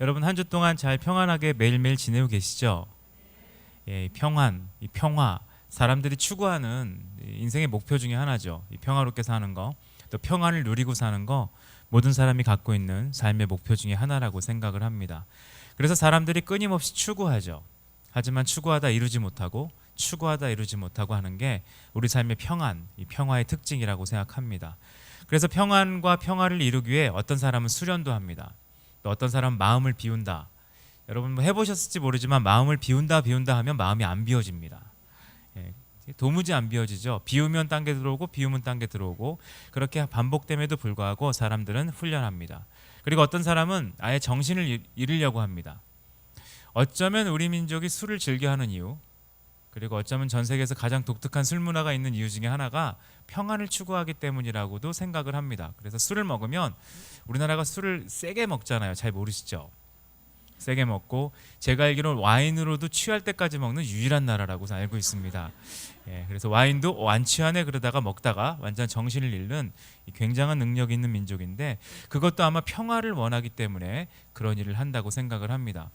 여러분 한 주 동안 잘 평안하게 매일매일 지내고 계시죠? 이 평안, 이 평화, 사람들이 추구하는 인생의 목표 중에 하나죠. 이 평화롭게 사는 거, 또 평안을 누리고 사는 거, 모든 사람이 갖고 있는 삶의 목표 중에 하나라고 생각을 합니다. 그래서 사람들이 끊임없이 추구하죠. 하지만 추구하다 이루지 못하고 추구하다 이루지 못하고 하는 게 우리 삶의 평안, 이 평화의 특징이라고 생각합니다. 그래서 평안과 평화를 이루기 위해 어떤 사람은 수련도 합니다. 또 어떤 사람은 마음을 비운다. 여러분 뭐 해보셨을지 모르지만 마음을 비운다 하면 마음이 안 비워집니다. 도무지 안 비워지죠. 비우면 딴 게 들어오고 비우면 딴 게 들어오고, 그렇게 반복됨에도 불구하고 사람들은 훈련합니다. 그리고 어떤 사람은 아예 정신을 잃으려고 합니다. 어쩌면 우리 민족이 술을 즐겨하는 이유, 그리고 어쩌면 전 세계에서 가장 독특한 술 문화가 있는 이유 중에 하나가 평안을 추구하기 때문이라고도 생각을 합니다. 그래서 술을 먹으면, 우리나라가 술을 세게 먹잖아요. 잘 모르시죠? 세게 먹고, 제가 알기로는 와인으로도 취할 때까지 먹는 유일한 나라라고 알고 있습니다. 그래서 와인도 안 취하네 그러다가 먹다가 완전 정신을 잃는 굉장한 능력 있는 민족인데, 그것도 아마 평화를 원하기 때문에 그런 일을 한다고 생각을 합니다.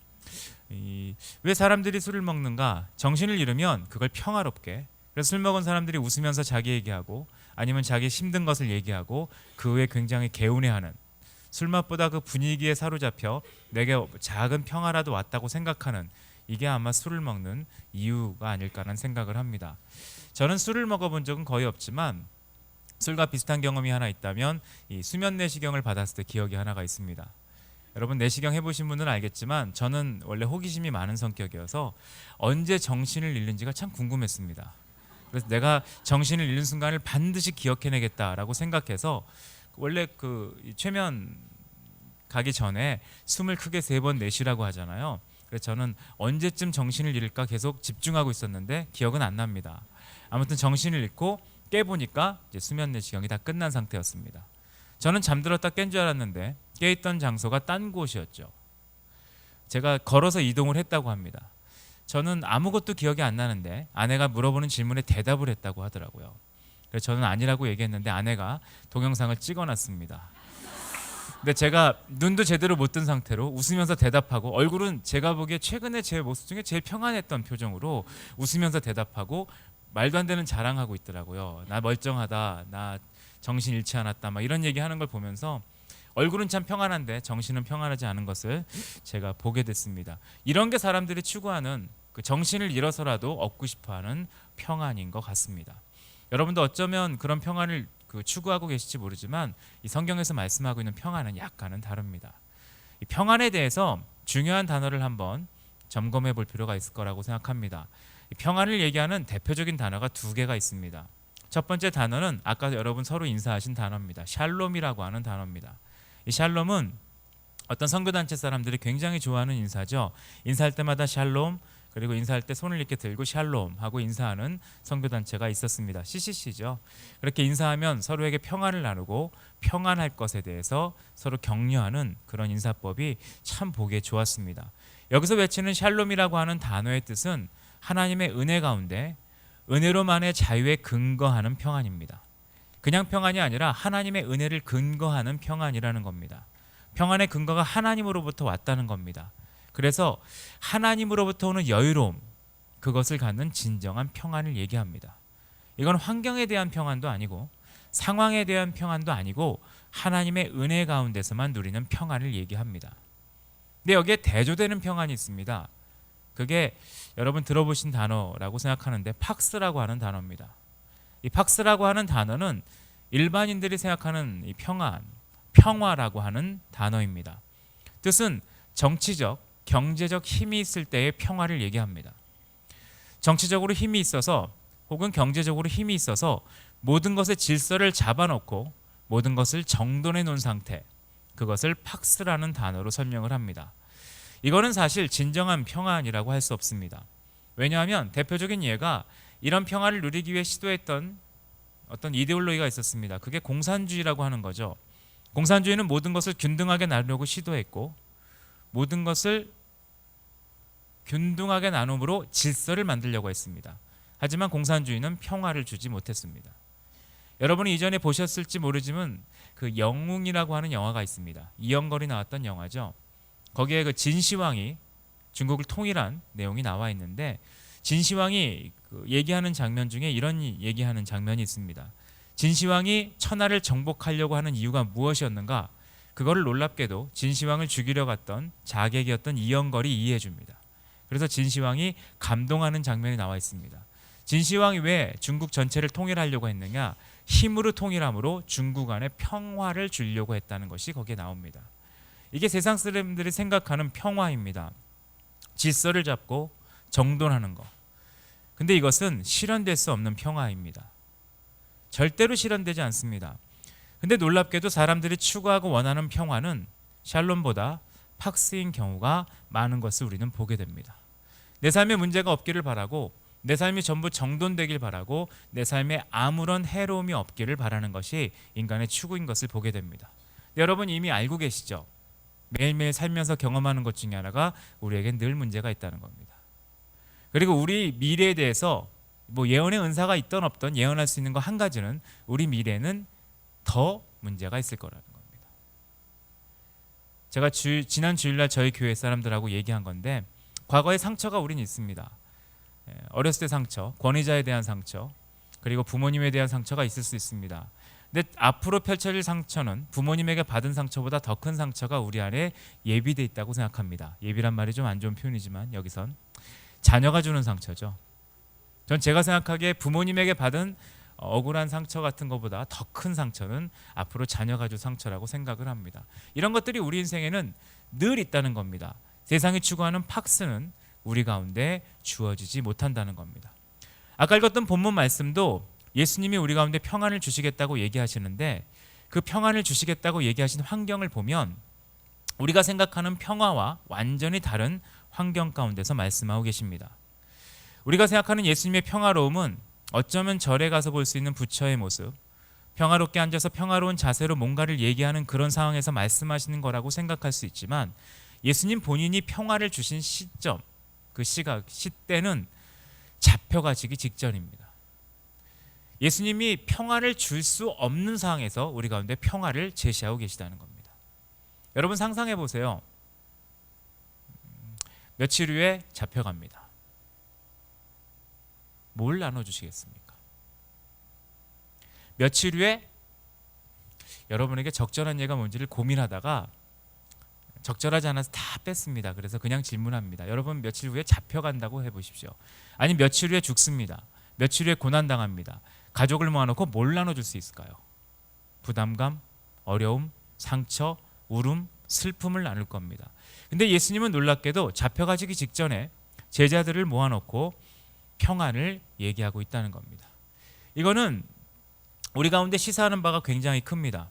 왜 사람들이 술을 먹는가? 정신을 잃으면 그걸 평화롭게, 그래서 술 먹은 사람들이 웃으면서 자기 얘기하고, 아니면 자기 힘든 것을 얘기하고, 그 후에 굉장히 개운해하는, 술맛보다 그 분위기에 사로잡혀 내게 작은 평화라도 왔다고 생각하는, 이게 아마 술을 먹는 이유가 아닐까라는 생각을 합니다. 저는 술을 먹어본 적은 거의 없지만 술과 비슷한 경험이 하나 있다면 이 수면 내시경을 받았을 때 기억이 하나가 있습니다. 여러분 내시경 해보신 분은 알겠지만 저는 원래 호기심이 많은 성격이어서 언제 정신을 잃는지가 참 궁금했습니다. 그래서 내가 정신을 잃는 순간을 반드시 기억해내겠다라고 생각해서, 원래 그 최면 가기 전에 숨을 크게 3번 내쉬라고 하잖아요. 그래서 저는 언제쯤 정신을 잃을까 계속 집중하고 있었는데 기억은 안 납니다. 아무튼 정신을 잃고 깨보니까 이제 수면 내시경이 다 끝난 상태였습니다. 저는 잠들었다 깬 줄 알았는데 깨있던 장소가 딴 곳이었죠. 제가 걸어서 이동을 했다고 합니다. 저는 아무것도 기억이 안 나는데 아내가 물어보는 질문에 대답을 했다고 하더라고요. 그래서 저는 아니라고 얘기했는데 아내가 동영상을 찍어놨습니다. 근데 제가 눈도 제대로 못 뜬 상태로 웃으면서 대답하고, 얼굴은 제가 보기에 최근에 제 모습 중에 제일 평안했던 표정으로 웃으면서 대답하고 말도 안 되는 자랑하고 있더라고요. 나 멀쩡하다, 나 정신 잃지 않았다, 막 이런 얘기하는 걸 보면서 얼굴은 참 평안한데 정신은 평안하지 않은 것을 제가 보게 됐습니다. 이런 게 사람들이 추구하는, 그 정신을 잃어서라도 얻고 싶어하는 평안인 것 같습니다. 여러분도 어쩌면 그런 평안을 추구하고 계실지 모르지만 이 성경에서 말씀하고 있는 평안은 약간은 다릅니다. 이 평안에 대해서 중요한 단어를 한번 점검해 볼 필요가 있을 거라고 생각합니다. 이 평안을 얘기하는 대표적인 단어가 2개가 있습니다. 첫 번째 단어는 아까 여러분 서로 인사하신 단어입니다. 샬롬이라고 하는 단어입니다. 이 샬롬은 어떤 선교단체 사람들이 굉장히 좋아하는 인사죠. 인사할 때마다 샬롬, 그리고 인사할 때 손을 이렇게 들고 샬롬 하고 인사하는 선교단체가 있었습니다. CCC죠. 그렇게 인사하면 서로에게 평안을 나누고 평안할 것에 대해서 서로 격려하는 그런 인사법이 참 보기에 좋았습니다. 여기서 외치는 샬롬이라고 하는 단어의 뜻은 하나님의 은혜 가운데 은혜로만의 자유에 근거하는 평안입니다. 그냥 평안이 아니라 하나님의 은혜를 근거하는 평안이라는 겁니다. 평안의 근거가 하나님으로부터 왔다는 겁니다. 그래서 하나님으로부터 오는 여유로움, 그것을 갖는 진정한 평안을 얘기합니다. 이건 환경에 대한 평안도 아니고 상황에 대한 평안도 아니고 하나님의 은혜 가운데서만 누리는 평안을 얘기합니다. 근데 여기에 대조되는 평안이 있습니다. 그게 여러분 들어보신 단어라고 생각하는데 팍스라고 하는 단어입니다. 이 팍스라고 하는 단어는 일반인들이 생각하는 이 평안, 평화라고 하는 단어입니다. 뜻은 정치적, 경제적 힘이 있을 때의 평화를 얘기합니다. 정치적으로 힘이 있어서 혹은 경제적으로 힘이 있어서 모든 것의 질서를 잡아놓고 모든 것을 정돈해 놓은 상태, 그것을 팍스라는 단어로 설명을 합니다. 이거는 사실 진정한 평안이라고 할 수 없습니다. 왜냐하면 대표적인 예가 이런 평화를 누리기 위해 시도했던 어떤 이데올로기가 있었습니다. 그게 공산주의라고 하는 거죠. 공산주의는 모든 것을 균등하게 나누려고 시도했고 모든 것을 균등하게 나눔으로 질서를 만들려고 했습니다. 하지만 공산주의는 평화를 주지 못했습니다. 여러분이 이전에 보셨을지 모르지만 그 영웅이라고 하는 영화가 있습니다. 이영걸이 나왔던 영화죠. 거기에 그 진시황이 중국을 통일한 내용이 나와 있는데 진시황이 얘기하는 장면 중에 이런 얘기하는 장면이 있습니다. 진시황이 천하를 정복하려고 하는 이유가 무엇이었는가? 그거를 놀랍게도 진시황을 죽이려 갔던 자객이었던 이영걸이 이해해 줍니다. 그래서 진시황이 감동하는 장면이 나와 있습니다. 진시황이 왜 중국 전체를 통일하려고 했느냐? 힘으로 통일함으로 중국 안에 평화를 주려고 했다는 것이 거기에 나옵니다. 이게 세상 사람들이 생각하는 평화입니다. 질서를 잡고 정돈하는 거. 근데 이것은 실현될 수 없는 평화입니다. 절대로 실현되지 않습니다. 근데 놀랍게도 사람들이 추구하고 원하는 평화는 샬롬보다 팍스인 경우가 많은 것을 우리는 보게 됩니다. 내 삶에 문제가 없기를 바라고, 내 삶이 전부 정돈되길 바라고, 내 삶에 아무런 해로움이 없기를 바라는 것이 인간의 추구인 것을 보게 됩니다. 여러분 이미 알고 계시죠? 매일매일 살면서 경험하는 것 중에 하나가 우리에겐 늘 문제가 있다는 겁니다. 그리고 우리 미래에 대해서 뭐 예언의 은사가 있던 없던 예언할 수 있는 거 한 가지는 우리 미래는 더 문제가 있을 거라는 겁니다. 제가 지난 주일날 저희 교회 사람들하고 얘기한 건데 과거의 상처가 우린 있습니다. 어렸을 때 상처, 권위자에 대한 상처, 그리고 부모님에 대한 상처가 있을 수 있습니다. 근데 앞으로 펼쳐질 상처는 부모님에게 받은 상처보다 더 큰 상처가 우리 안에 예비돼 있다고 생각합니다. 예비란 말이 좀 안 좋은 표현이지만 여기선 자녀가 주는 상처죠. 전 제가 생각하기에 부모님에게 받은 억울한 상처 같은 것보다 더 큰 상처는 앞으로 자녀가 줄 상처라고 생각을 합니다. 이런 것들이 우리 인생에는 늘 있다는 겁니다. 세상이 추구하는 팍스는 우리 가운데 주어지지 못한다는 겁니다. 아까 읽었던 본문 말씀도 예수님이 우리 가운데 평안을 주시겠다고 얘기하시는데 그 평안을 주시겠다고 얘기하신 환경을 보면 우리가 생각하는 평화와 완전히 다른 환경 가운데서 말씀하고 계십니다. 우리가 생각하는 예수님의 평화로움은 어쩌면 절에 가서 볼 수 있는 부처의 모습, 평화롭게 앉아서 평화로운 자세로 뭔가를 얘기하는 그런 상황에서 말씀하시는 거라고 생각할 수 있지만 예수님 본인이 평화를 주신 시점, 그 시때는 잡혀가시기 직전입니다. 예수님이 평화를 줄 수 없는 상황에서 우리 가운데 평화를 제시하고 계시다는 겁니다. 여러분 상상해 보세요. 며칠 후에 잡혀갑니다. 뭘 나눠주시겠습니까? 며칠 후에 여러분에게 적절한 예가 뭔지를 고민하다가 적절하지 않아서 다 뺐습니다. 그래서 그냥 질문합니다. 여러분 며칠 후에 잡혀간다고 해보십시오. 아니 며칠 후에 죽습니다. 며칠 후에 고난당합니다. 가족을 모아놓고 뭘 나눠줄 수 있을까요? 부담감, 어려움, 상처, 울음, 슬픔을 나눌 겁니다. 근데 예수님은 놀랍게도 잡혀가시기 직전에 제자들을 모아놓고 평안을 얘기하고 있다는 겁니다. 이거는 우리 가운데 시사하는 바가 굉장히 큽니다.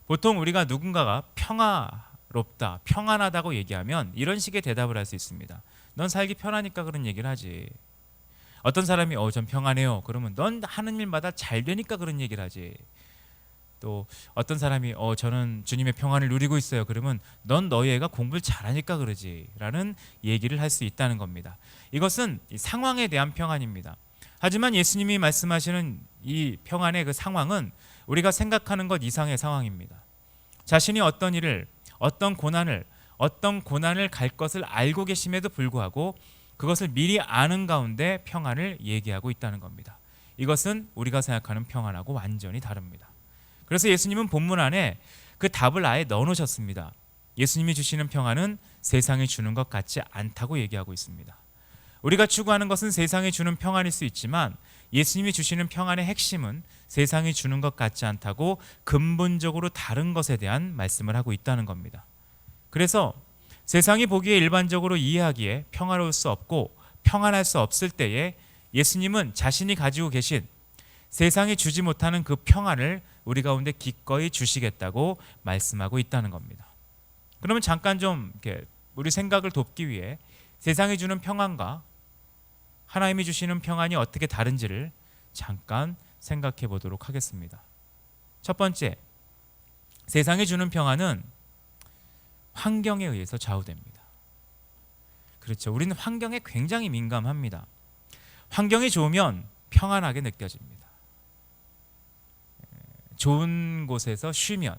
보통 우리가 누군가가 평화롭다, 평안하다고 얘기하면 이런 식의 대답을 할 수 있습니다. 넌 살기 편하니까 그런 얘기를 하지. 어떤 사람이 전 평안해요. 그러면 넌 하는 일마다 잘 되니까 그런 얘기를 하지. 또 어떤 사람이 저는 주님의 평안을 누리고 있어요. 그러면 넌 너희 애가 공부를 잘하니까 그러지 라는 얘기를 할 수 있다는 겁니다. 이것은 상황에 대한 평안입니다. 하지만 예수님이 말씀하시는 이 평안의 그 상황은 우리가 생각하는 것 이상의 상황입니다. 자신이 어떤 일을, 어떤 고난을 갈 것을 알고 계심에도 불구하고 그것을 미리 아는 가운데 평안을 얘기하고 있다는 겁니다. 이것은 우리가 생각하는 평안하고 완전히 다릅니다. 그래서 예수님은 본문 안에 그 답을 아예 넣어놓으셨습니다. 예수님이 주시는 평안은 세상이 주는 것 같지 않다고 얘기하고 있습니다. 우리가 추구하는 것은 세상이 주는 평안일 수 있지만 예수님이 주시는 평안의 핵심은 세상이 주는 것 같지 않다고 근본적으로 다른 것에 대한 말씀을 하고 있다는 겁니다. 그래서 세상이 보기에 일반적으로 이해하기에 평화로울 수 없고 평안할 수 없을 때에 예수님은 자신이 가지고 계신 세상이 주지 못하는 그 평안을 우리 가운데 기꺼이 주시겠다고 말씀하고 있다는 겁니다. 그러면 잠깐 좀 이렇게 우리 생각을 돕기 위해 세상이 주는 평안과 하나님이 주시는 평안이 어떻게 다른지를 잠깐 생각해 보도록 하겠습니다. 첫 번째, 세상이 주는 평안은 환경에 의해서 좌우됩니다. 그렇죠. 우리는 환경에 굉장히 민감합니다. 환경이 좋으면 평안하게 느껴집니다. 좋은 곳에서 쉬면,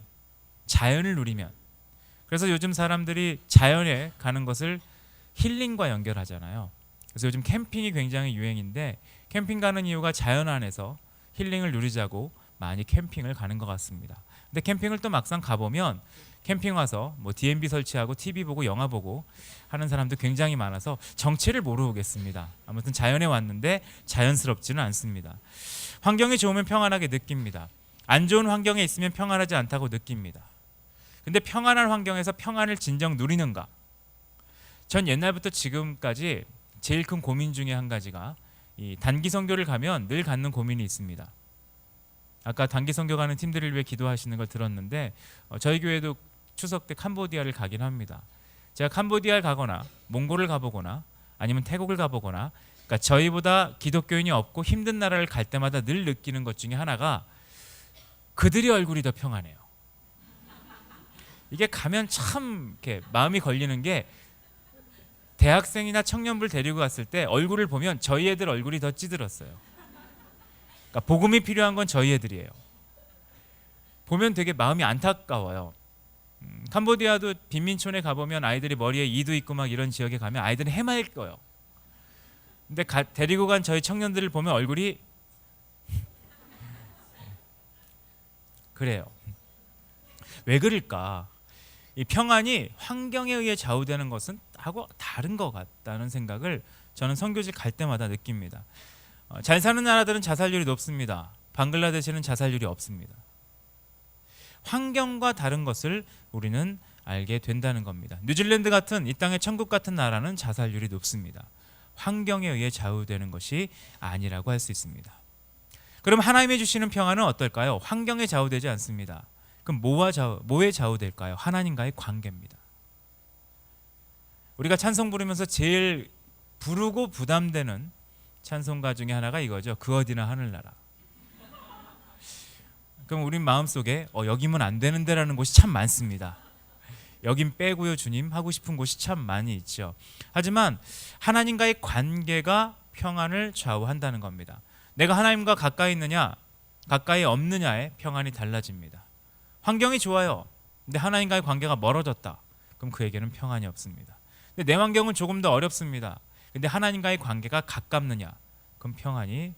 자연을 누리면, 그래서 요즘 사람들이 자연에 가는 것을 힐링과 연결하잖아요. 그래서 요즘 캠핑이 굉장히 유행인데 캠핑 가는 이유가 자연 안에서 힐링을 누리자고 많이 캠핑을 가는 것 같습니다. 근데 캠핑을 또 막상 가보면 캠핑 와서 뭐 D&B 설치하고 TV 보고 영화 보고 하는 사람도 굉장히 많아서 정체를 모르겠습니다. 아무튼 자연에 왔는데 자연스럽지는 않습니다. 환경이 좋으면 평안하게 느낍니다. 안 좋은 환경에 있으면 평안하지 않다고 느낍니다. 근데 평안한 환경에서 평안을 진정 누리는가? 전 옛날부터 지금까지 제일 큰 고민 중에 한 가지가 이 단기 선교를 가면 늘 갖는 고민이 있습니다. 아까 단기 선교 가는 팀들을 위해 기도하시는 걸 들었는데 저희 교회도 추석 때 캄보디아를 가긴 합니다. 제가 캄보디아를 가거나 몽골을 가보거나 아니면 태국을 가보거나 그러니까 저희보다 기독교인이 없고 힘든 나라를 갈 때마다 늘 느끼는 것 중에 하나가 그들의 얼굴이 더 평안해요. 이게 가면 참 이렇게 마음이 걸리는 게 대학생이나 청년부를 데리고 갔을 때 얼굴을 보면 저희 애들 얼굴이 더 찌들었어요. 그러니까 복음이 필요한 건 저희 애들이에요. 보면 되게 마음이 안타까워요. 캄보디아도 빈민촌에 가보면 아이들이 머리에 이도 있고 막 이런 지역에 가면 아이들은 해맑을 거예요. 근데 데리고 간 저희 청년들을 보면 얼굴이 그래요. 왜 그럴까? 이 평안이 환경에 의해 좌우되는 것은 하고 다른 것 같다는 생각을 저는 선교지 갈 때마다 느낍니다. 잘 사는 나라들은 자살률이 높습니다. 방글라데시는 자살률이 없습니다. 환경과 다른 것을 우리는 알게 된다는 겁니다. 뉴질랜드 같은 이 땅의 천국 같은 나라는 자살률이 높습니다. 환경에 의해 좌우되는 것이 아니라고 할 수 있습니다. 그럼 하나님이 주시는 평안은 어떨까요? 환경에 좌우되지 않습니다. 그럼 뭐에 좌우될까요? 하나님과의 관계입니다. 우리가 찬송 부르면서 제일 부르고 부담되는 찬송가 중에 하나가 이거죠. 그 어디나 하늘나라. 그럼 우리 마음속에 여기면 안 되는데라는 곳이 참 많습니다. 여긴 빼고요 주님 하고 싶은 곳이 참 많이 있죠. 하지만 하나님과의 관계가 평안을 좌우한다는 겁니다. 내가 하나님과 가까이 있느냐 가까이 없느냐에 평안이 달라집니다. 환경이 좋아요. 근데 하나님과의 관계가 멀어졌다. 그럼 그에게는 평안이 없습니다. 근데 내 환경은 조금 더 어렵습니다. 근데 하나님과의 관계가 가깝느냐 그럼 평안이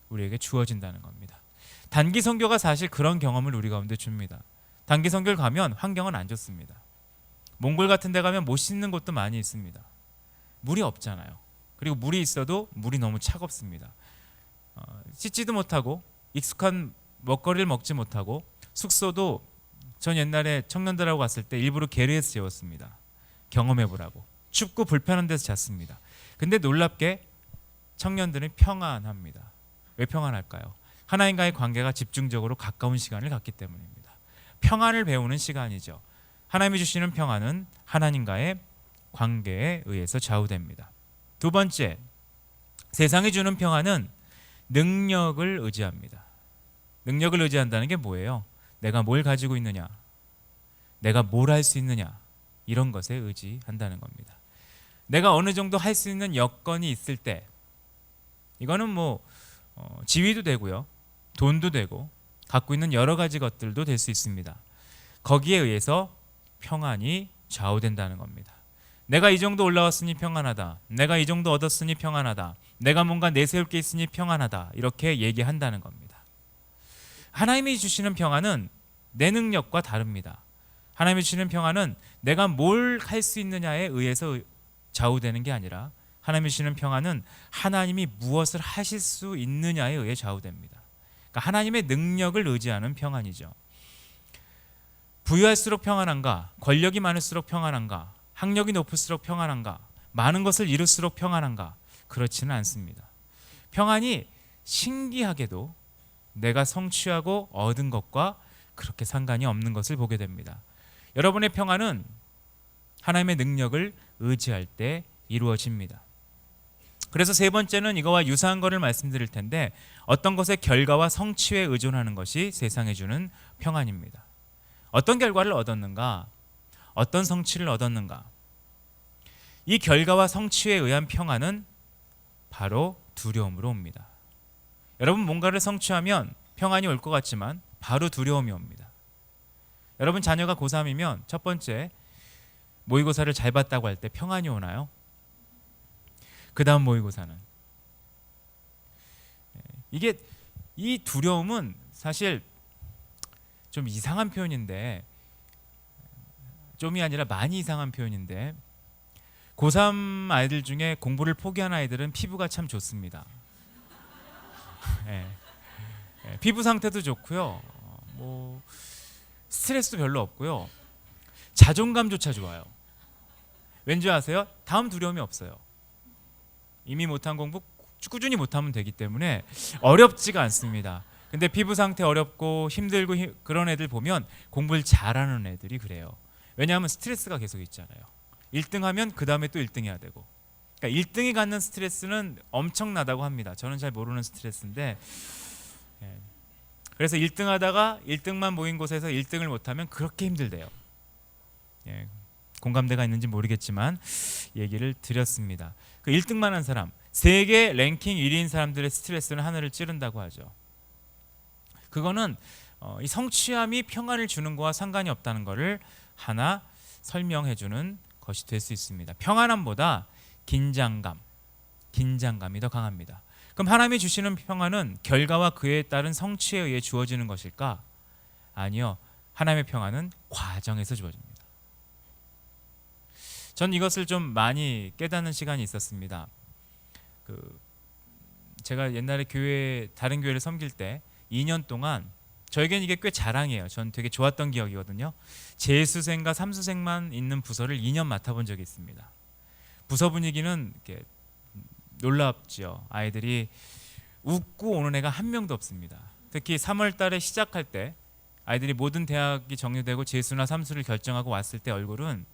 우리에게 주어진다는 겁니다. 단기 선교가 사실 그런 경험을 우리 가운데 줍니다. 단기 선교를 가면 환경은 안 좋습니다. 몽골 같은 데 가면 못 씻는 곳도 많이 있습니다. 물이 없잖아요. 그리고 물이 있어도 물이 너무 차갑습니다. 씻지도 못하고 익숙한 먹거리를 먹지 못하고 숙소도 전 옛날에 청년들하고 갔을 때 일부러 게르에서 재웠습니다. 경험해보라고. 춥고 불편한 데서 잤습니다. 근데 놀랍게 청년들은 평안합니다. 왜 평안할까요? 하나님과의 관계가 집중적으로 가까운 시간을 갖기 때문입니다. 평안을 배우는 시간이죠. 하나님이 주시는 평안은 하나님과의 관계에 의해서 좌우됩니다. 두 번째, 세상이 주는 평안은 능력을 의지합니다. 능력을 의지한다는 게 뭐예요? 내가 뭘 가지고 있느냐, 내가 뭘 할 수 있느냐, 이런 것에 의지한다는 겁니다. 내가 어느 정도 할 수 있는 여건이 있을 때, 이거는 지위도 되고요, 돈도 되고 갖고 있는 여러 가지 것들도 될 수 있습니다. 거기에 의해서 평안이 좌우된다는 겁니다. 내가 이 정도 올라왔으니 평안하다, 내가 이 정도 얻었으니 평안하다, 내가 뭔가 내세울 게 있으니 평안하다, 이렇게 얘기한다는 겁니다. 하나님이 주시는 평안은 내 능력과 다릅니다. 하나님이 주시는 평안은 내가 뭘 할 수 있느냐에 의해서 좌우되는 게 아니라 하나님이 주시는 평안은 하나님이 무엇을 하실 수 있느냐에 의해 좌우됩니다. 그러니까 하나님의 능력을 의지하는 평안이죠. 부유할수록 평안한가? 권력이 많을수록 평안한가? 학력이 높을수록 평안한가? 많은 것을 이룰수록 평안한가? 그렇지는 않습니다. 평안이 신기하게도 내가 성취하고 얻은 것과 그렇게 상관이 없는 것을 보게 됩니다. 여러분의 평안은 하나님의 능력을 의지할 때 이루어집니다. 그래서 세 번째는 이거와 유사한 것을 말씀드릴 텐데, 어떤 것의 결과와 성취에 의존하는 것이 세상에 주는 평안입니다. 어떤 결과를 얻었는가? 어떤 성취를 얻었는가? 이 결과와 성취에 의한 평안은 바로 두려움으로 옵니다. 여러분, 뭔가를 성취하면 평안이 올 것 같지만 바로 두려움이 옵니다. 여러분 자녀가 고3이면 첫 번째 모의고사를 잘 봤다고 할 때 평안이 오나요? 그 다음 모의고사는 이게 이 두려움은 사실 좀 이상한 표현인데 좀이 아니라 많이 이상한 표현인데 고3 아이들 중에 공부를 포기한 아이들은 피부가 참 좋습니다. 예. 예, 피부 상태도 좋고요. 뭐 스트레스도 별로 없고요. 자존감조차 좋아요. 왠지 아세요? 다음 두려움이 없어요. 이미 못한 공부 꾸준히 못하면 되기 때문에 어렵지가 않습니다. 근데 피부 상태 어렵고 힘들고 그런 애들 보면 공부를 잘하는 애들이 그래요. 왜냐하면 스트레스가 계속 있잖아요. 1등 하면 그 다음에 또 1등 해야 되고, 그러니까 1등이 갖는 스트레스는 엄청나다고 합니다. 저는 잘 모르는 스트레스인데, 예. 그래서 1등 하다가 1등만 모인 곳에서 1등을 못하면 그렇게 힘들대요. 예. 공감대가 있는지 모르겠지만 얘기를 드렸습니다. 그 1등만 한 사람, 세계 랭킹 1위인 사람들의 스트레스는 하늘을 찌른다고 하죠. 그거는 이 성취함이 평안을 주는 거와 상관이 없다는 것을 하나 설명해 주는 것이 될 수 있습니다. 평안함보다 긴장감이 더 강합니다. 그럼 하나님이 주시는 평안은 결과와 그에 따른 성취에 의해 주어지는 것일까? 아니요. 하나님의 평안은 과정에서 주어집니다. 전 이것을 좀 많이 깨닫는 시간이 있었습니다. 제가 옛날에 다른 교회를 섬길 때 2년 동안 저에겐 이게 꽤 자랑이에요. 전 되게 좋았던 기억이거든요. 재수생과 삼수생만 있는 부서를 2년 맡아본 적이 있습니다. 부서 분위기는 이렇게 놀랍죠. 아이들이 웃고 오는 애가 한 명도 없습니다. 특히 3월 달에 시작할 때 아이들이 모든 대학이 정리되고 재수나 삼수를 결정하고 왔을 때 얼굴은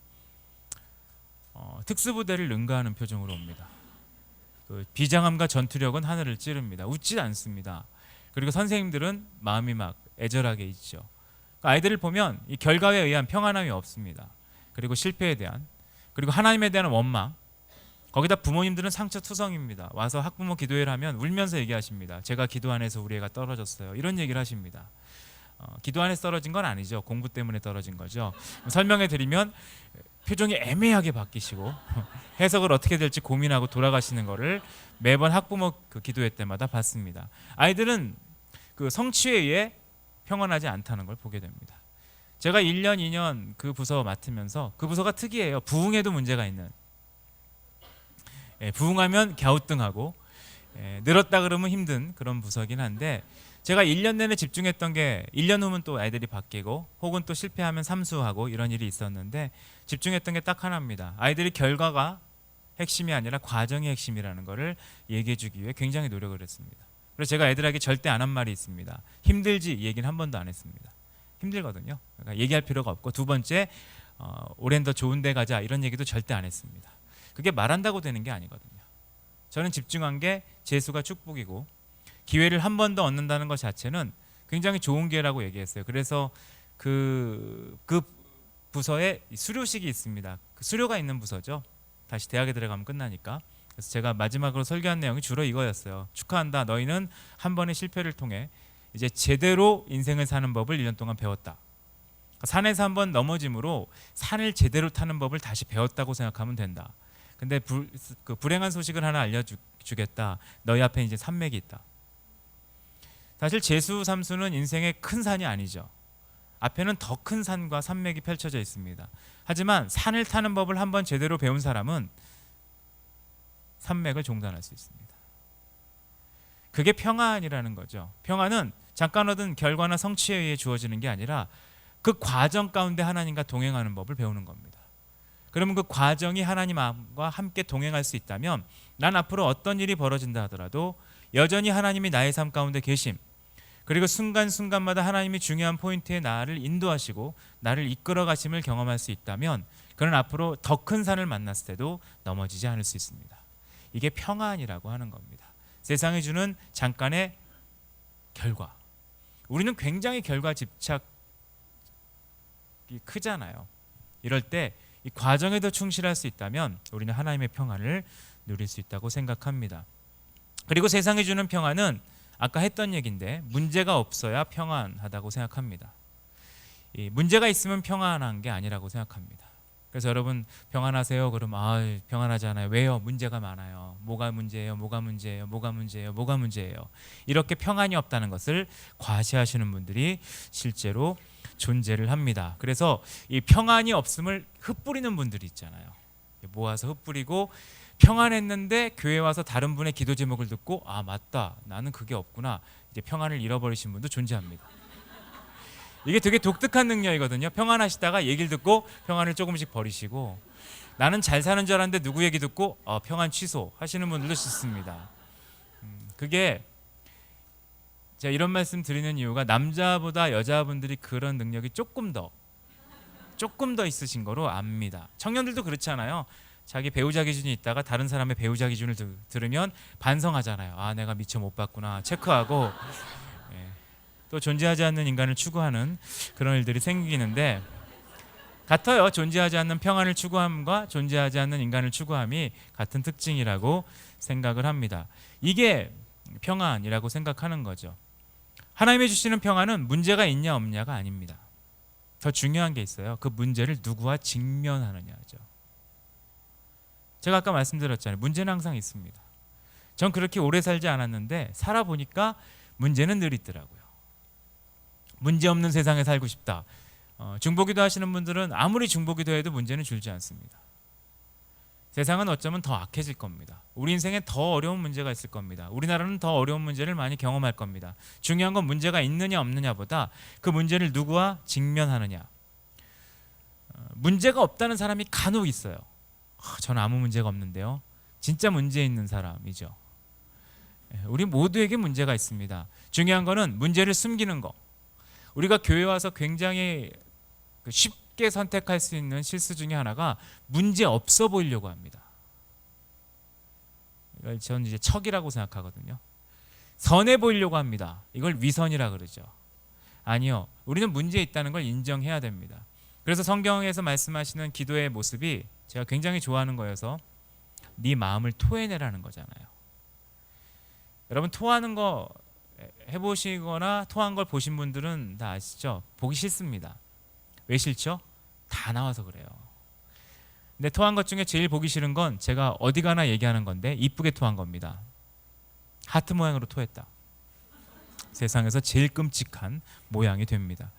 특수부대를 능가하는 표정으로 옵니다. 그 비장함과 전투력은 하늘을 찌릅니다. 웃지 않습니다. 그리고 선생님들은 마음이 막 애절하게 있죠. 아이들을 보면 이 결과에 의한 평안함이 없습니다. 그리고 실패에 대한, 그리고 하나님에 대한 원망, 거기다 부모님들은 상처투성입니다. 와서 학부모 기도회를 하면 울면서 얘기하십니다. 제가 기도 안에서 우리 애가 떨어졌어요. 이런 얘기를 하십니다. 기도 안에서 떨어진 건 아니죠. 공부 때문에 떨어진 거죠. 설명해 드리면 표정이 애매하게 바뀌시고 해석을 어떻게 될지 고민하고 돌아가시는 거를 매번 학부모 그 기도회 때마다 봤습니다. 아이들은 그 성취에 의해 평안하지 않다는 걸 보게 됩니다. 제가 1년, 2년 그 부서 맡으면서 그 부서가 특이해요. 부흥에도 문제가 있는, 부흥하면 갸우뚱하고 늘었다 그러면 힘든 그런 부서긴 한데, 제가 1년 내내 집중했던 게 1년 후면 또 아이들이 바뀌고 혹은 또 실패하면 삼수하고 이런 일이 있었는데, 집중했던 게 딱 하나입니다. 아이들이 결과가 핵심이 아니라 과정이 핵심이라는 것을 얘기해 주기 위해 굉장히 노력을 했습니다. 그래서 제가 애들에게 절대 안 한 말이 있습니다. 힘들지? 이 얘기는 한 번도 안 했습니다. 힘들거든요. 그러니까 얘기할 필요가 없고, 두 번째 올해는 더 좋은 데 가자 이런 얘기도 절대 안 했습니다. 그게 말한다고 되는 게 아니거든요. 저는 집중한 게 재수가 축복이고 기회를 한 번 더 얻는다는 것 자체는 굉장히 좋은 기회라고 얘기했어요. 그래서 그 부서에 수료식이 있습니다. 그 수료가 있는 부서죠. 다시 대학에 들어가면 끝나니까. 그래서 제가 마지막으로 설교한 내용이 주로 이거였어요. 축하한다. 너희는 한 번의 실패를 통해 이제 제대로 인생을 사는 법을 1년 동안 배웠다. 산에서 한 번 넘어짐으로 산을 제대로 타는 법을 다시 배웠다고 생각하면 된다. 근데 불행한 소식을 하나 알려주겠다. 너희 앞에 이제 산맥이 있다. 사실 재수 삼수는 인생의 큰 산이 아니죠. 앞에는 더 큰 산과 산맥이 펼쳐져 있습니다. 하지만 산을 타는 법을 한번 제대로 배운 사람은 산맥을 종단할 수 있습니다. 그게 평안이라는 거죠. 평안은 잠깐 얻은 결과나 성취에 의해 주어지는 게 아니라 그 과정 가운데 하나님과 동행하는 법을 배우는 겁니다. 그러면 그 과정이 하나님과 함께 동행할 수 있다면 난 앞으로 어떤 일이 벌어진다 하더라도 여전히 하나님이 나의 삶 가운데 계심, 그리고 순간순간마다 하나님이 중요한 포인트에 나를 인도하시고 나를 이끌어 가심을 경험할 수 있다면 그는 앞으로 더 큰 산을 만났을 때도 넘어지지 않을 수 있습니다. 이게 평안이라고 하는 겁니다. 세상이 주는 잠깐의 결과, 우리는 굉장히 결과 집착이 크잖아요. 이럴 때 이 과정에 더 충실할 수 있다면 우리는 하나님의 평안을 누릴 수 있다고 생각합니다. 그리고 세상이 주는 평안은 아까 했던 얘기인데 문제가 없어야 평안하다고 생각합니다. 이 문제가 있으면 평안한 게 아니라고 생각합니다. 그래서 여러분 평안하세요? 그럼 평안하지 않아요. 왜요? 문제가 많아요. 뭐가 문제예요? 뭐가 문제예요? 뭐가 문제예요? 뭐가 문제예요? 이렇게 평안이 없다는 것을 과시하시는 분들이 실제로 존재를 합니다. 그래서 이 평안이 없음을 흩뿌리는 분들이 있잖아요. 모아서 흩뿌리고 평안했는데 교회 와서 다른 분의 기도 제목을 듣고 아 맞다 나는 그게 없구나 이제 평안을 잃어버리신 분도 존재합니다. 이게 되게 독특한 능력이거든요. 평안하시다가 얘기를 듣고 평안을 조금씩 버리시고 나는 잘 사는 줄 알았는데 누구 얘기 듣고 평안 취소 하시는 분들도 있습니다. 그게 제가 이런 말씀 드리는 이유가 남자보다 여자분들이 그런 능력이 조금 더 있으신 거로 압니다. 청년들도 그렇잖아요. 자기 배우자 기준이 있다가 다른 사람의 배우자 기준을 들으면 반성하잖아요. 아 내가 미처 못 봤구나 체크하고 또 존재하지 않는 인간을 추구하는 그런 일들이 생기는데 같아요. 존재하지 않는 평안을 추구함과 존재하지 않는 인간을 추구함이 같은 특징이라고 생각을 합니다. 이게 평안이라고 생각하는 거죠. 하나님이 주시는 평안은 문제가 있냐 없냐가 아닙니다. 더 중요한 게 있어요. 그 문제를 누구와 직면하느냐죠. 제가 아까 말씀드렸잖아요. 문제는 항상 있습니다. 전 그렇게 오래 살지 않았는데 살아보니까 문제는 늘 있더라고요. 문제 없는 세상에 살고 싶다. 중보기도 하시는 분들은 아무리 중보기도 해도 문제는 줄지 않습니다. 세상은 어쩌면 더 악해질 겁니다. 우리 인생에 더 어려운 문제가 있을 겁니다. 우리나라는 더 어려운 문제를 많이 경험할 겁니다. 중요한 건 문제가 있느냐 없느냐보다 그 문제를 누구와 직면하느냐. 문제가 없다는 사람이 간혹 있어요. 저는 아무 문제가 없는데요. 진짜 문제 있는 사람이죠. 우리 모두에게 문제가 있습니다. 중요한 거는 문제를 숨기는 거. 우리가 교회 와서 굉장히 쉽게 선택할 수 있는 실수 중에 하나가 문제 없어 보이려고 합니다. 이걸 저는 이제 척이라고 생각하거든요. 선해 보이려고 합니다. 이걸 위선이라 그러죠. 아니요. 우리는 문제 있다는 걸 인정해야 됩니다. 그래서 성경에서 말씀하시는 기도의 모습이 제가 굉장히 좋아하는 거여서 네 마음을 토해내라는 거잖아요. 여러분 토하는 거 해보시거나 토한 걸 보신 분들은 다 아시죠? 보기 싫습니다. 왜 싫죠? 다 나와서 그래요. 근데 토한 것 중에 제일 보기 싫은 건 제가 어디 가나 얘기하는 건데 이쁘게 토한 겁니다. 하트 모양으로 토했다. 세상에서 제일 끔찍한 모양이 됩니다.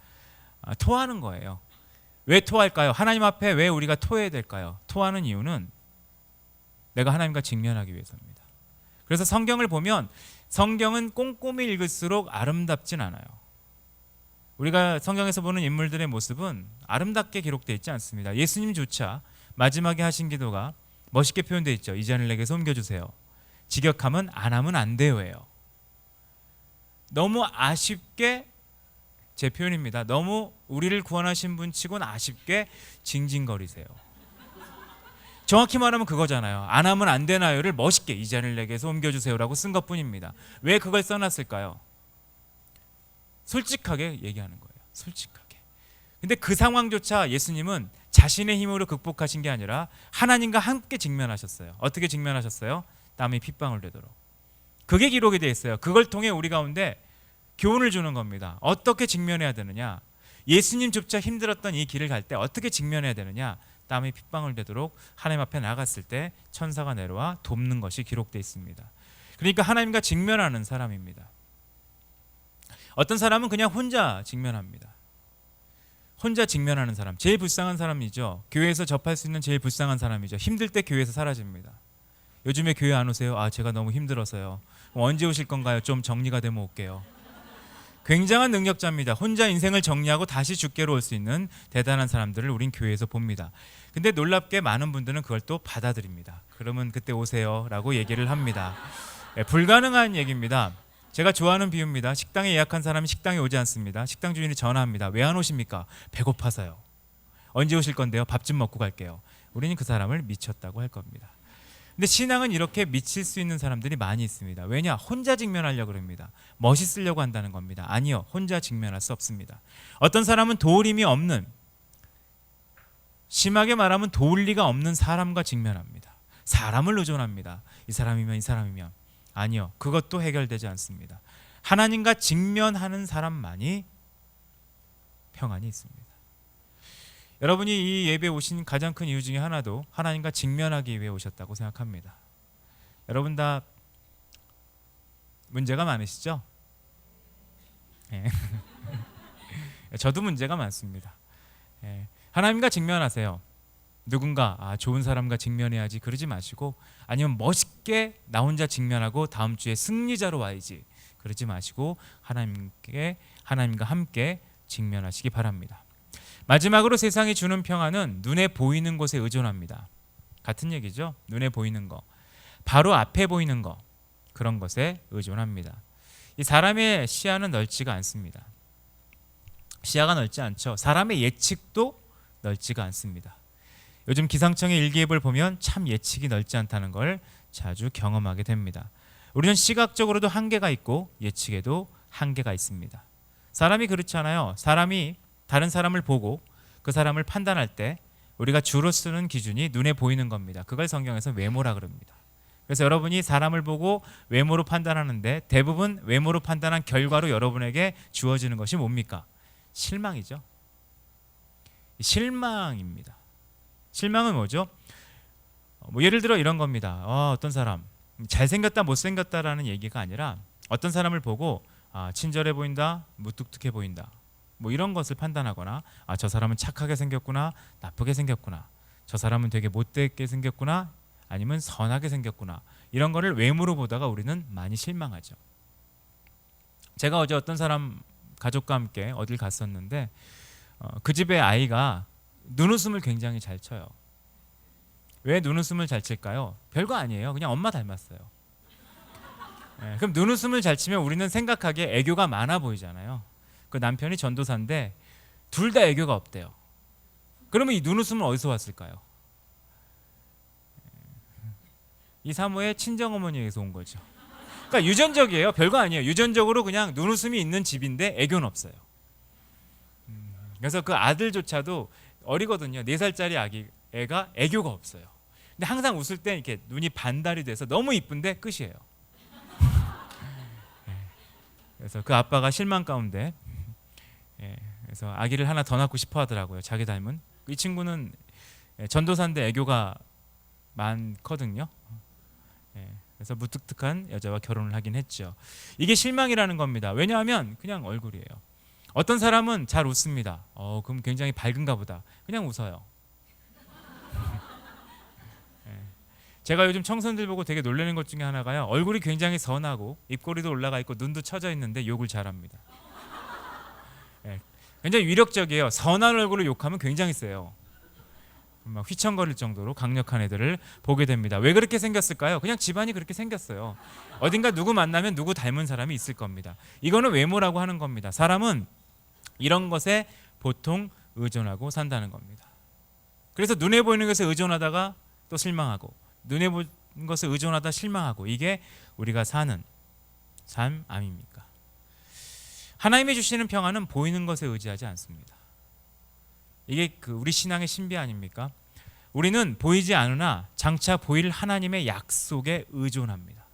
토하는 거예요. 왜 토할까요? 하나님 앞에 왜 우리가 토해야 될까요? 토하는 이유는 내가 하나님과 직면하기 위해서입니다. 그래서 성경을 보면 성경은 꼼꼼히 읽을수록 아름답진 않아요. 우리가 성경에서 보는 인물들의 모습은 아름답게 기록되어 있지 않습니다. 예수님조차 마지막에 하신 기도가 멋있게 표현되어 있죠. 이 잔을 내게서 옮겨주세요. 직역하면 안 하면 안 돼요예요. 너무 아쉽게 제 표현입니다. 너무 우리를 구원하신 분 치고는 아쉽게 징징거리세요. 정확히 말하면 그거잖아요. 안 하면 안 되나요를 멋있게 이 잔을 내게서 옮겨주세요라고 쓴 것뿐입니다. 왜 그걸 써놨을까요? 솔직하게 얘기하는 거예요. 솔직하게. 근데 그 상황조차 예수님은 자신의 힘으로 극복하신 게 아니라 하나님과 함께 직면하셨어요. 어떻게 직면하셨어요? 땀이 핏방울 되도록. 그게 기록이 되어 있어요. 그걸 통해 우리 가운데 교훈을 주는 겁니다. 어떻게 직면해야 되느냐? 예수님조차 힘들었던 이 길을 갈 때 어떻게 직면해야 되느냐? 땀이 핏방울 되도록 하나님 앞에 나갔을 때 천사가 내려와 돕는 것이 기록되어 있습니다. 그러니까 하나님과 직면하는 사람입니다. 어떤 사람은 그냥 혼자 직면합니다. 혼자 직면하는 사람, 제일 불쌍한 사람이죠. 교회에서 접할 수 있는 제일 불쌍한 사람이죠. 힘들 때 교회에서 사라집니다. 요즘에 교회 안 오세요? 제가 너무 힘들어서요. 언제 오실 건가요? 좀 정리가 되면 올게요. 굉장한 능력자입니다. 혼자 인생을 정리하고 다시 주께로 올 수 있는 대단한 사람들을 우린 교회에서 봅니다. 근데 놀랍게 많은 분들은 그걸 또 받아들입니다. 그러면 그때 오세요 라고 얘기를 합니다. 불가능한 얘기입니다. 제가 좋아하는 비유입니다. 식당에 예약한 사람이 식당에 오지 않습니다. 식당 주인이 전화합니다. 왜 안 오십니까? 배고파서요. 언제 오실 건데요? 밥 좀 먹고 갈게요. 우리는 그 사람을 미쳤다고 할 겁니다. 근데 신앙은 이렇게 미칠 수 있는 사람들이 많이 있습니다. 왜냐? 혼자 직면하려고 합니다. 멋있으려고 한다는 겁니다. 아니요. 혼자 직면할 수 없습니다. 어떤 사람은 도울 힘이 없는, 심하게 말하면 도울 리가 없는 사람과 직면합니다. 사람을 의존합니다. 이 사람이면 아니요. 그것도 해결되지 않습니다. 하나님과 직면하는 사람만이 평안이 있습니다. 여러분이 이 예배에 오신 가장 큰 이유 중에 하나도 하나님과 직면하기 위해 오셨다고 생각합니다. 여러분 다 문제가 많으시죠? 예. 저도 문제가 많습니다. 예. 하나님과 직면하세요. 누군가 좋은 사람과 직면해야지 그러지 마시고, 아니면 멋있게 나 혼자 직면하고 다음 주에 승리자로 와야지 그러지 마시고 하나님과 함께 직면하시기 바랍니다. 마지막으로 세상이 주는 평안은 눈에 보이는 곳에 의존합니다. 같은 얘기죠. 눈에 보이는 거, 바로 앞에 보이는 거, 그런 것에 의존합니다. 이 사람의 시야는 넓지가 않습니다. 시야가 넓지 않죠. 사람의 예측도 넓지가 않습니다. 요즘 기상청의 일기예보를 보면 참 예측이 넓지 않다는 걸 자주 경험하게 됩니다. 우리는 시각적으로도 한계가 있고 예측에도 한계가 있습니다. 사람이 그렇잖아요. 사람이 다른 사람을 보고 그 사람을 판단할 때 우리가 주로 쓰는 기준이 눈에 보이는 겁니다. 그걸 성경에서 외모라 그럽니다. 그래서 여러분이 사람을 보고 외모로 판단하는데 대부분 외모로 판단한 결과로 여러분에게 주어지는 것이 뭡니까? 실망이죠. 실망입니다. 실망은 뭐죠? 예를 들어 이런 겁니다. 어떤 사람 잘생겼다 못생겼다라는 얘기가 아니라 어떤 사람을 보고 친절해 보인다, 무뚝뚝해 보인다, 이런 것을 판단하거나 저 사람은 착하게 생겼구나, 나쁘게 생겼구나, 저 사람은 되게 못되게 생겼구나, 아니면 선하게 생겼구나, 이런 거를 외모로 보다가 우리는 많이 실망하죠. 제가 어제 어떤 사람 가족과 함께 어딜 갔었는데 그 집의 아이가 눈웃음을 굉장히 잘 쳐요. 왜 눈웃음을 잘 칠까요? 별거 아니에요. 그냥 엄마 닮았어요. 네, 그럼 눈웃음을 잘 치면 우리는 생각하기에 애교가 많아 보이잖아요. 그 남편이 전도사인데 둘 다 애교가 없대요. 그러면 이 눈웃음은 어디서 왔을까요? 이 사모의 친정어머니에서 온 거죠. 그러니까 유전적이에요. 별거 아니에요. 유전적으로 그냥 눈웃음이 있는 집인데 애교는 없어요. 그래서 그 아들조차도 어리거든요. 4살짜리 애가 애교가 없어요. 근데 항상 웃을 때 이렇게 눈이 반달이 돼서 너무 이쁜데 끝이에요. 그래서 그 아빠가 실망 가운데 그래서 아기를 하나 더 낳고 싶어 하더라고요. 자기 닮은. 이 친구는 전도사인데 애교가 많거든요. 그래서 무뚝뚝한 여자와 결혼을 하긴 했죠. 이게 실망이라는 겁니다. 왜냐하면 그냥 얼굴이에요. 어떤 사람은 잘 웃습니다. 그럼 굉장히 밝은가 보다. 그냥 웃어요. 제가 요즘 청소년들 보고 되게 놀라는 것 중에 하나가요. 얼굴이 굉장히 선하고 입꼬리도 올라가 있고 눈도 처져 있는데 욕을 잘합니다. 굉장히 위력적이에요. 선한 얼굴을 욕하면 굉장히 세요. 막 휘청거릴 정도로 강력한 애들을 보게 됩니다. 왜 그렇게 생겼을까요? 그냥 집안이 그렇게 생겼어요. 어딘가 누구 만나면 누구 닮은 사람이 있을 겁니다. 이거는 외모라고 하는 겁니다. 사람은 이런 것에 보통 의존하고 산다는 겁니다. 그래서 눈에 보이는 것에 의존하다가 또 실망하고, 눈에 보이는 것에 의존하다 실망하고, 이게 우리가 사는 삶 아닙니까? 하나님이 주시는 평안은 보이는 것에 의지하지 않습니다. 이게 우리 신앙의 신비 아닙니까? 우리는 보이지 않으나 장차 보일 하나님의 약속에 의존합니다.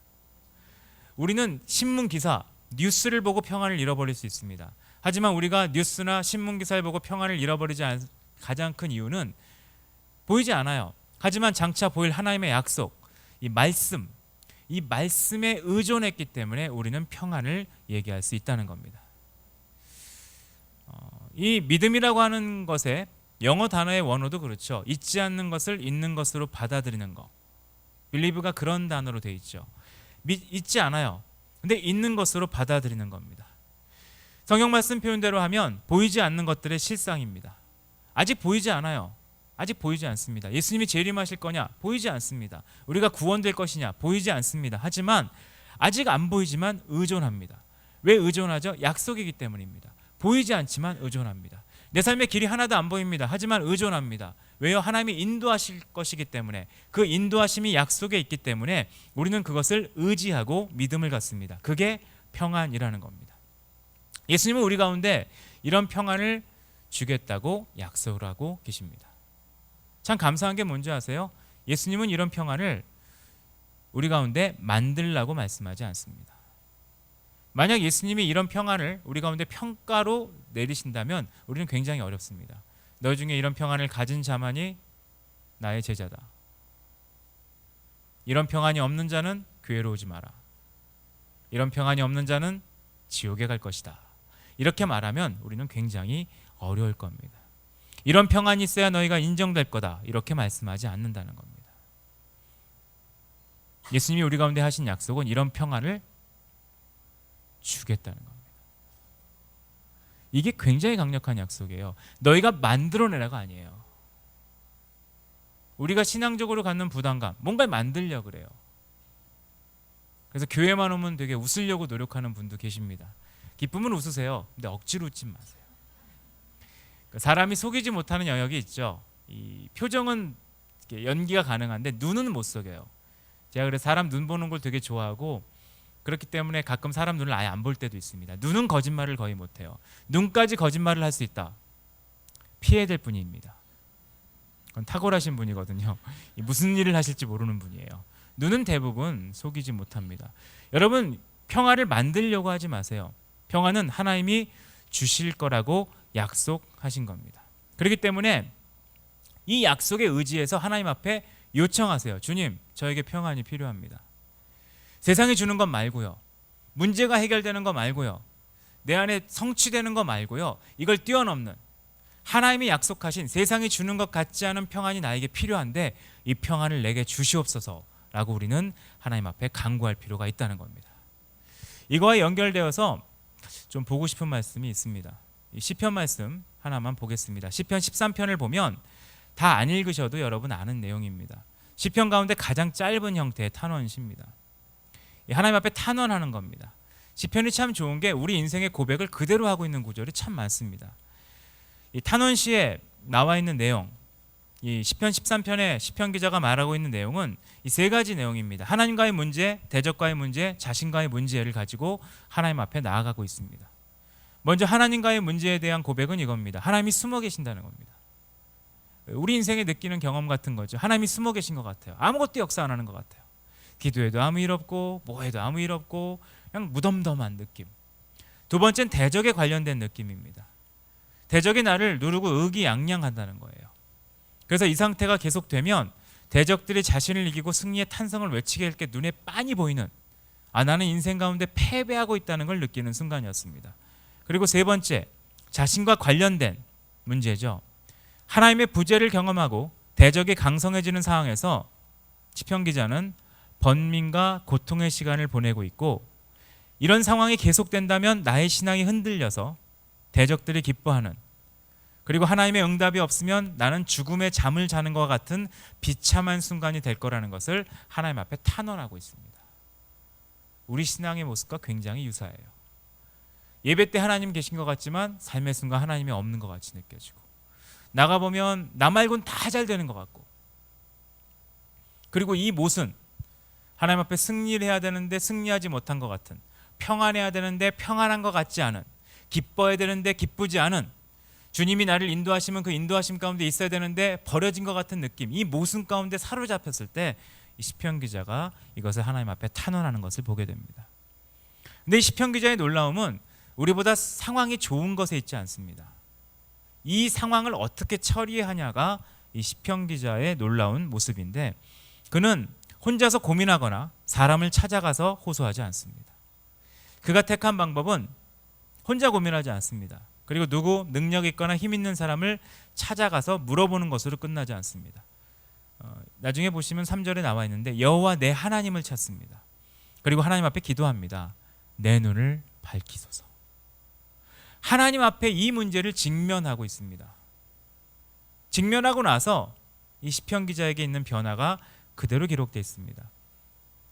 우리는 신문 기사, 뉴스를 보고 평안을 잃어버릴 수 있습니다. 하지만 우리가 뉴스나 신문 기사를 보고 평안을 잃어버리지 않은 가장 큰 이유는 보이지 않아요. 하지만 장차 보일 하나님의 약속, 이 말씀에 의존했기 때문에 우리는 평안을 얘기할 수 있다는 겁니다. 이 믿음이라고 하는 것에 영어 단어의 원어도 그렇죠. 잊지 않는 것을 있는 것으로 받아들이는 거. believe가 그런 단어로 돼 있죠. 잊지 않아요. 근데 있는 것으로 받아들이는 겁니다. 성경 말씀 표현대로 하면 보이지 않는 것들의 실상입니다. 아직 보이지 않아요. 아직 보이지 않습니다. 예수님이 재림하실 거냐? 보이지 않습니다. 우리가 구원될 것이냐? 보이지 않습니다. 하지만 아직 안 보이지만 의존합니다. 왜 의존하죠? 약속이기 때문입니다. 보이지 않지만 의존합니다. 내 삶의 길이 하나도 안 보입니다. 하지만 의존합니다. 왜요? 하나님이 인도하실 것이기 때문에, 그 인도하심이 약속에 있기 때문에 우리는 그것을 의지하고 믿음을 갖습니다. 그게 평안이라는 겁니다. 예수님은 우리 가운데 이런 평안을 주겠다고 약속을 하고 계십니다. 참 감사한 게 뭔지 아세요? 예수님은 이런 평안을 우리 가운데 만들라고 말씀하지 않습니다. 만약 예수님이 이런 평안을 우리 가운데 평가로 내리신다면 우리는 굉장히 어렵습니다. 너 중에 이런 평안을 가진 자만이 나의 제자다. 이런 평안이 없는 자는 교회로 오지 마라. 이런 평안이 없는 자는 지옥에 갈 것이다. 이렇게 말하면 우리는 굉장히 어려울 겁니다. 이런 평안이 있어야 너희가 인정될 거다. 이렇게 말씀하지 않는다는 겁니다. 예수님이 우리 가운데 하신 약속은 이런 평안을 주겠다는 겁니다. 이게 굉장히 강력한 약속이에요. 너희가 만들어내라가 아니에요. 우리가 신앙적으로 갖는 부담감, 뭔가를 만들려고 그래요. 그래서 교회만 오면 되게 웃으려고 노력하는 분도 계십니다. 기쁨은 웃으세요. 근데 억지로 웃지 마세요. 사람이 속이지 못하는 영역이 있죠. 이 표정은 연기가 가능한데 눈은 못 속여요. 제가 그래서 사람 눈 보는 걸 되게 좋아하고 그렇기 때문에 가끔 사람 눈을 아예 안 볼 때도 있습니다. 눈은 거짓말을 거의 못해요. 눈까지 거짓말을 할 수 있다. 피해야 될 분입니다. 그건 탁월하신 분이거든요. 무슨 일을 하실지 모르는 분이에요. 눈은 대부분 속이지 못합니다. 여러분, 평화를 만들려고 하지 마세요. 평화는 하나님이 주실 거라고 약속하신 겁니다. 그렇기 때문에 이 약속에 의지해서 하나님 앞에 요청하세요. 주님, 저에게 평안이 필요합니다. 세상이 주는 것 말고요. 문제가 해결되는 것 말고요. 내 안에 성취되는 것 말고요. 이걸 뛰어넘는 하나님이 약속하신 세상이 주는 것 같지 않은 평안이 나에게 필요한데 이 평안을 내게 주시옵소서라고 우리는 하나님 앞에 간구할 필요가 있다는 겁니다. 이거와 연결되어서 좀 보고 싶은 말씀이 있습니다. 이 시편 말씀 하나만 보겠습니다. 시편 13편을 보면 다 안 읽으셔도 여러분 아는 내용입니다. 시편 가운데 가장 짧은 형태의 탄원시입니다. 하나님 앞에 탄원하는 겁니다. 시편이 참 좋은 게 우리 인생의 고백을 그대로 하고 있는 구절이 참 많습니다. 이 탄원시에 나와 있는 내용, 이 시편 13편에 시편 기자가 말하고 있는 내용은 이 세 가지 내용입니다. 하나님과의 문제, 대적과의 문제, 자신과의 문제를 가지고 하나님 앞에 나아가고 있습니다. 먼저 하나님과의 문제에 대한 고백은 이겁니다. 하나님이 숨어 계신다는 겁니다. 우리 인생에 느끼는 경험 같은 거죠. 하나님이 숨어 계신 것 같아요. 아무것도 역사 안 하는 것 같아요. 기도해도 아무 일 없고 뭐해도 아무 일 없고 그냥 무덤덤한 느낌. 두 번째는 대적에 관련된 느낌입니다. 대적이 나를 누르고 의기양양한다는 거예요. 그래서 이 상태가 계속되면 대적들이 자신을 이기고 승리의 탄성을 외치게 할 게 눈에 빤히 보이는 나는 인생 가운데 패배하고 있다는 걸 느끼는 순간이었습니다. 그리고 세 번째, 자신과 관련된 문제죠. 하나님의 부재를 경험하고 대적이 강성해지는 상황에서 시편 기자는 번민과 고통의 시간을 보내고 있고 이런 상황이 계속된다면 나의 신앙이 흔들려서 대적들이 기뻐하는 그리고 하나님의 응답이 없으면 나는 죽음의 잠을 자는 것 같은 비참한 순간이 될 거라는 것을 하나님 앞에 탄원하고 있습니다. 우리 신앙의 모습과 굉장히 유사해요. 예배 때 하나님 계신 것 같지만 삶의 순간 하나님이 없는 것 같이 느껴지고 나가보면 나 말고는 다 잘 되는 것 같고 그리고 이 못은 하나님 앞에 승리를 해야 되는데 승리하지 못한 것 같은 평안해야 되는데 평안한 것 같지 않은 기뻐야 되는데 기쁘지 않은 주님이 나를 인도하시면 그 인도하심 가운데 있어야 되는데 버려진 것 같은 느낌 이 모순 가운데 사로잡혔을 때 이 시편 기자가 이것을 하나님 앞에 탄원하는 것을 보게 됩니다. 근데 이 시편 기자의 놀라움은 우리보다 상황이 좋은 것에 있지 않습니다. 이 상황을 어떻게 처리하냐가 이 시편 기자의 놀라운 모습인데 그는 혼자서 고민하거나 사람을 찾아가서 호소하지 않습니다. 그가 택한 방법은 혼자 고민하지 않습니다. 그리고 누구 능력 있거나 힘 있는 사람을 찾아가서 물어보는 것으로 끝나지 않습니다. 나중에 보시면 3절에 나와 있는데 여호와 내 하나님을 찾습니다. 그리고 하나님 앞에 기도합니다. 내 눈을 밝히소서. 하나님 앞에 이 문제를 직면하고 있습니다. 직면하고 나서 이 시편 기자에게 있는 변화가 그대로 기록되어 있습니다.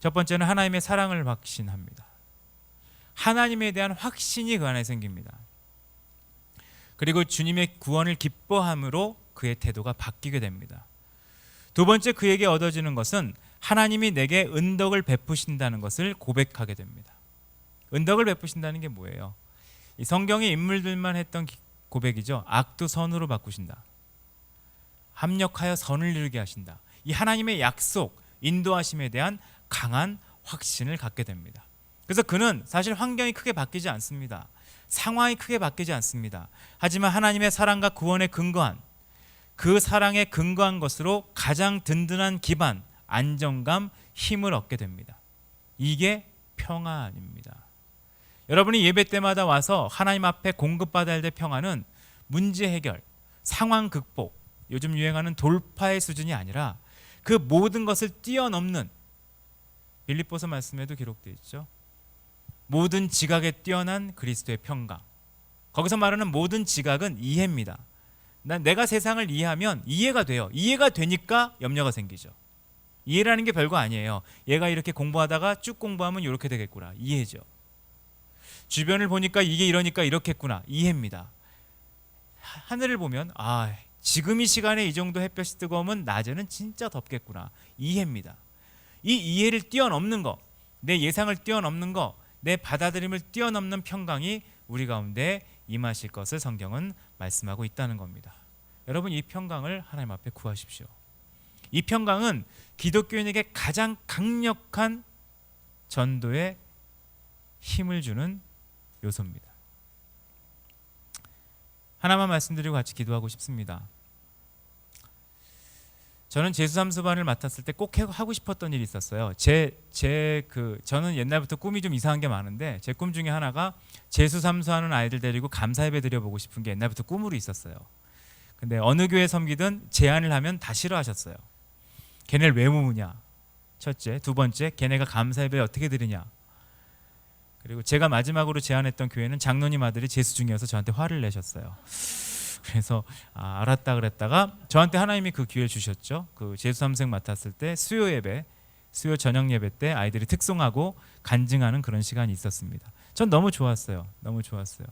첫 번째는 하나님의 사랑을 확신합니다. 하나님에 대한 확신이 그 안에 생깁니다. 그리고 주님의 구원을 기뻐함으로 그의 태도가 바뀌게 됩니다. 두 번째 그에게 얻어지는 것은 하나님이 내게 은덕을 베푸신다는 것을 고백하게 됩니다. 은덕을 베푸신다는 게 뭐예요? 이 성경의 인물들만 했던 고백이죠. 악도 선으로 바꾸신다. 합력하여 선을 이루게 하신다. 이 하나님의 약속, 인도하심에 대한 강한 확신을 갖게 됩니다. 그래서 그는 사실 환경이 크게 바뀌지 않습니다. 상황이 크게 바뀌지 않습니다. 하지만 하나님의 사랑과 구원에 근거한, 그 사랑에 근거한 것으로 가장 든든한 기반, 안정감, 힘을 얻게 됩니다. 이게 평안입니다. 여러분이 예배 때마다 와서 하나님 앞에 공급받아야 될 평안은 문제 해결, 상황 극복, 요즘 유행하는 돌파의 수준이 아니라 그 모든 것을 뛰어넘는, 빌립보서 말씀에도 기록되어 있죠. 모든 지각에 뛰어난 그리스도의 평강. 거기서 말하는 모든 지각은 이해입니다. 내가 세상을 이해하면 이해가 돼요. 이해가 되니까 염려가 생기죠. 이해라는 게 별거 아니에요. 얘가 이렇게 공부하다가 쭉 공부하면 이렇게 되겠구나. 이해죠. 주변을 보니까 이게 이러니까 이렇겠구나. 이해입니다. 하늘을 보면 지금 이 시간에 이 정도 햇볕이 뜨거우면 낮에는 진짜 덥겠구나. 이해입니다. 이 이해를 뛰어넘는 거, 내 예상을 뛰어넘는 거, 내 받아들임을 뛰어넘는 평강이 우리 가운데 임하실 것을 성경은 말씀하고 있다는 겁니다. 여러분, 이 평강을 하나님 앞에 구하십시오. 이 평강은 기독교인에게 가장 강력한 전도에 힘을 주는 요소입니다. 하나만 말씀드리고 같이 기도하고 싶습니다. 저는 제수삼수반을 맡았을 때 꼭 하고 싶었던 일이 있었어요. 저는 옛날부터 꿈이 좀 이상한 게 많은데 제 꿈 중에 하나가 제수삼수하는 아이들 데리고 감사예배 드려보고 싶은 게 옛날부터 꿈으로 있었어요. 근데 어느 교회 섬기든 제안을 하면 다 싫어하셨어요. 걔네를 왜 모으냐? 첫째. 두 번째, 걔네가 감사예배 어떻게 드리냐? 그리고 제가 마지막으로 제안했던 교회는 장로님 아들이 제수 중이어서 저한테 화를 내셨어요. 그래서 알았다 그랬다가 저한테 하나님이 그 기회를 주셨죠. 그 제수3생 맡았을 때 수요 예배, 수요 저녁 예배 때 아이들이 특송하고 간증하는 그런 시간이 있었습니다. 전 너무 좋았어요. 너무 좋았어요.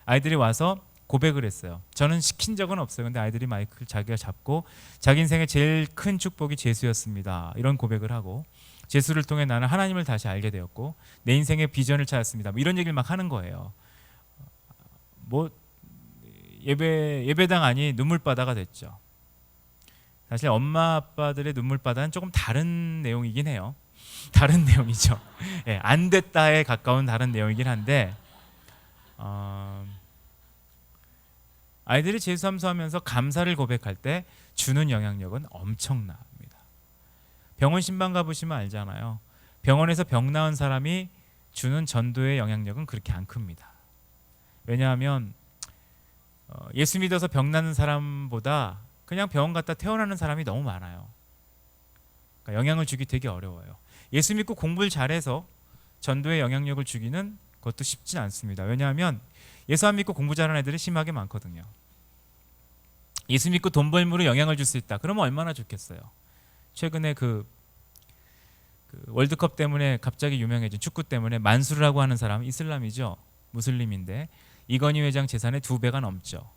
아이들이 와서 고백을 했어요. 저는 시킨 적은 없어요. 근데 아이들이 마이크를 자기가 잡고 자기 인생의 제일 큰 축복이 제수였습니다. 이런 고백을 하고 제수를 통해 나는 하나님을 다시 알게 되었고 내 인생의 비전을 찾았습니다. 뭐 이런 얘기를 막 하는 거예요. 뭐 예배당 안이 눈물바다가 됐죠. 사실 엄마 아빠들의 눈물바다는 조금 다른 내용이긴 해요. 다른 내용이죠. 안 됐다에 가까운 다른 내용이긴 한데 아이들이 제수삼수하면서 감사를 고백할 때 주는 영향력은 엄청납니다. 병원 신방 가보시면 알잖아요. 병원에서 병 나은 사람이 주는 전도의 영향력은 그렇게 안 큽니다. 왜냐하면 예수 믿어서 병 나는 사람보다 그냥 병원 갔다 퇴원하는 사람이 너무 많아요. 그러니까 영향을 주기 되게 어려워요. 예수 믿고 공부를 잘해서 전도의 영향력을 주기는 그것도 쉽지 않습니다. 왜냐하면 예수 안 믿고 공부 잘하는 애들이 심하게 많거든요. 예수 믿고 돈 벌므로 영향을 줄 수 있다. 그러면 얼마나 좋겠어요. 최근에 그 월드컵 때문에 갑자기 유명해진 축구 때문에 만수르라고 하는 사람은 이슬람이죠. 무슬림인데 이건희 회장 재산의 2배가 넘죠.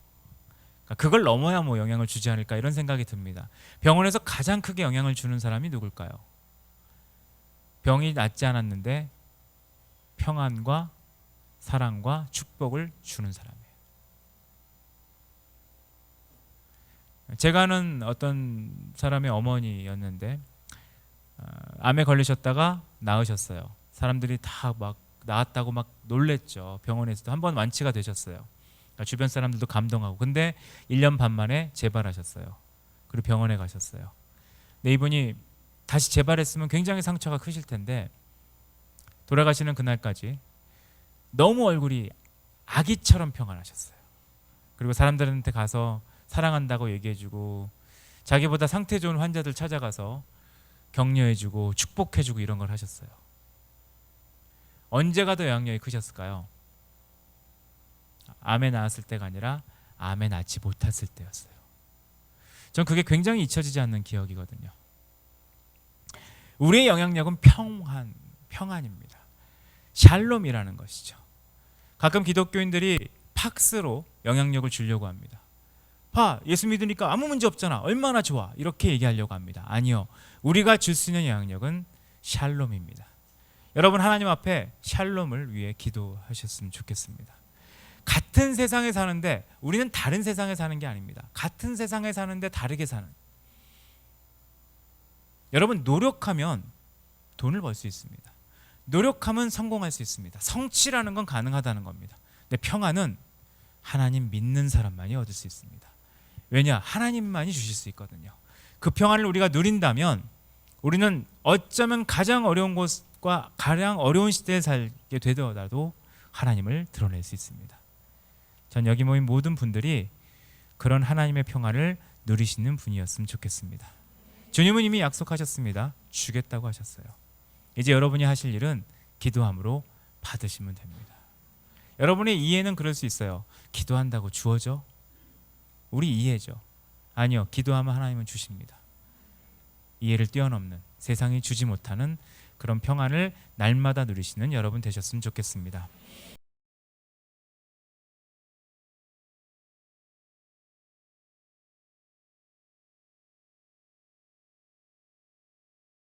그러니까 그걸 넘어야 뭐 영향을 주지 않을까 이런 생각이 듭니다. 병원에서 가장 크게 영향을 주는 사람이 누굴까요? 병이 낫지 않았는데 평안과 사랑과 축복을 주는 사람이에요. 제가 아는 어떤 사람의 어머니였는데 암에 걸리셨다가 나으셨어요. 사람들이 다 막 나았다고 막 놀랬죠. 병원에서도 한 번 완치가 되셨어요. 그러니까 주변 사람들도 감동하고. 근데 1년 반 만에 재발하셨어요. 그리고 병원에 가셨어요. 근데 이분이 다시 재발했으면 굉장히 상처가 크실 텐데 돌아가시는 그날까지 너무 얼굴이 아기처럼 평안하셨어요. 그리고 사람들한테 가서 사랑한다고 얘기해주고 자기보다 상태 좋은 환자들 찾아가서 격려해주고 축복해주고 이런 걸 하셨어요. 언제가 더 영향력이 크셨을까요? 암에 나았을 때가 아니라 암에 낫지 못했을 때였어요. 전 그게 굉장히 잊혀지지 않는 기억이거든요. 우리의 영향력은 평안입니다. 샬롬이라는 것이죠. 가끔 기독교인들이 팍스로 영향력을 주려고 합니다. 봐, 예수 믿으니까 아무 문제 없잖아. 얼마나 좋아. 이렇게 얘기하려고 합니다. 아니요. 우리가 줄 수 있는 영향력은 샬롬입니다. 여러분 하나님 앞에 샬롬을 위해 기도하셨으면 좋겠습니다. 같은 세상에 사는데 우리는 다른 세상에 사는 게 아닙니다. 같은 세상에 사는데 다르게 사는. 여러분 노력하면 돈을 벌 수 있습니다. 노력하면 성공할 수 있습니다. 성취라는 건 가능하다는 겁니다. 근데 평안은 하나님 믿는 사람만이 얻을 수 있습니다. 왜냐? 하나님만이 주실 수 있거든요. 그 평안을 우리가 누린다면 우리는 어쩌면 가장 어려운 곳과 가장 어려운 시대에 살게 되더라도 하나님을 드러낼 수 있습니다. 전 여기 모인 모든 분들이 그런 하나님의 평안을 누리시는 분이었으면 좋겠습니다. 주님은 이미 약속하셨습니다. 주겠다고 하셨어요. 이제 여러분이 하실 일은 기도함으로 받으시면 됩니다. 여러분의 이해는 그럴 수 있어요. 기도한다고 주어져? 우리 이해죠. 아니요. 기도하면 하나님은 주십니다. 이해를 뛰어넘는, 세상이 주지 못하는 그런 평안을 날마다 누리시는 여러분 되셨으면 좋겠습니다.